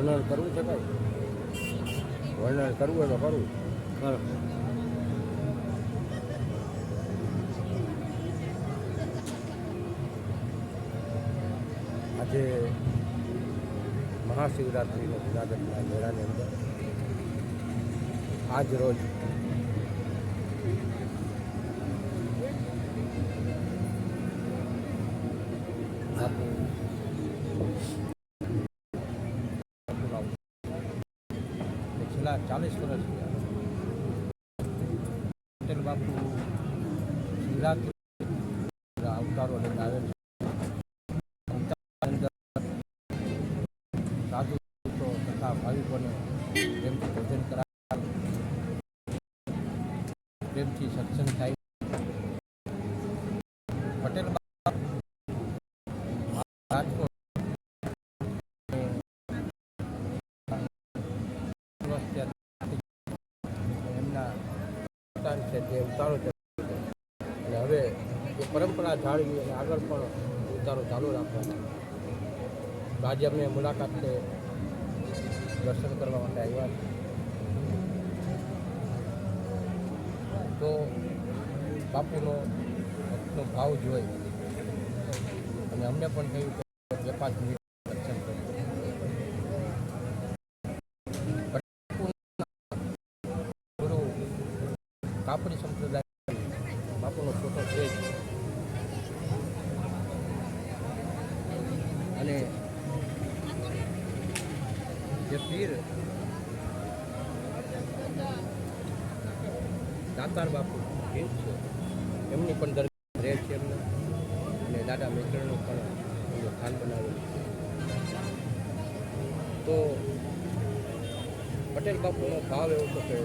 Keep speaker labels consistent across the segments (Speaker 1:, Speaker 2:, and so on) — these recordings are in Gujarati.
Speaker 1: વર્ણન કરવું છે કાંઈ? વર્ણન કરવું હોય તો કરવું. આજે મહાશિવરાત્રિનો જૂનાગઢના મેળાની અંદર આજ રોજ છેલ્લા 40 વર્ષ પટેલ બાપુ શિવરાત્રિ અવતારો લઈને આવેલ છે. સાધુ તથા ભાવિકોને પ્રેમથી ભોજન કરાવે, પ્રેમથી સત્સંગ થાય. પટેલ રાજકોટ એમના છે તે ઉતારો છે અને હવે એ પરંપરા જાળવી અને આગળ પણ ઉતારો ચાલુ રાખવાના. આજે અમે મુલાકાતે દર્શન કરવા માટે આવ્યા તો બાપુનો ભક્તનો ભાવ જોઈ અને અમને પણ કહ્યું કે 5 મિનિટ દર્શન કરીએ. ગુરુ કાપડી સંપ્રદાય બાપુનો ફોટો છે અને જે પીર દાતાર બાપુ પીર છે એમની પણ દરગાહ રહે છે એમને અને દાદા મેકરણનું પણ એમનું સ્થાન બનાવેલું છે. તો પટેલ બાપુનો ભાવ એવો હતો કે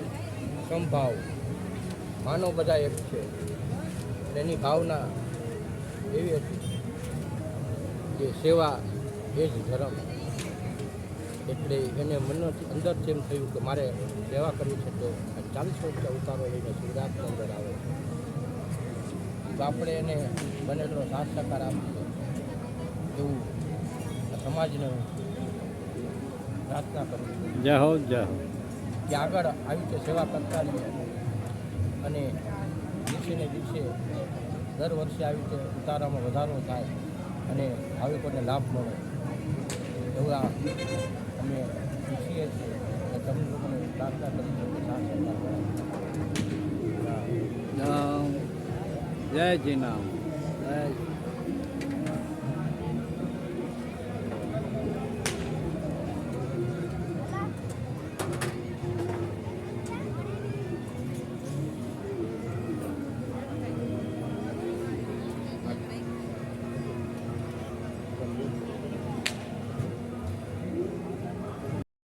Speaker 1: સમભાવ, માનવ બધા એક છે. એની ભાવના એવી હતી કે સેવા એ જ ધર્મ. એટલે એને મનથી અંદરથી એમ થયું કે મારે સેવા કરવી છે. તો 40 વર્ષથી ઉતારો લઈને શિવરાત્રિની અંદર આવે તો આપણે એને બને એટલો સાથ સહકાર આપીએ એવું સમાજને પ્રાર્થના કરું છું.
Speaker 2: જય હો જય હો.
Speaker 1: કે આગળ આવી રીતે સેવા કરતા રહીએ અને દિવસે ને દિવસે દર વર્ષે આવી રીતે ઉતારામાં વધારો થાય અને ભાવિકોને લાભ મળે એવું અમે ઈચ્છીએ છીએ અને તમને લોકોને પ્રાર્થના કરી છે સાથ સહકાર.
Speaker 2: જય શ્રી રામ.
Speaker 1: જય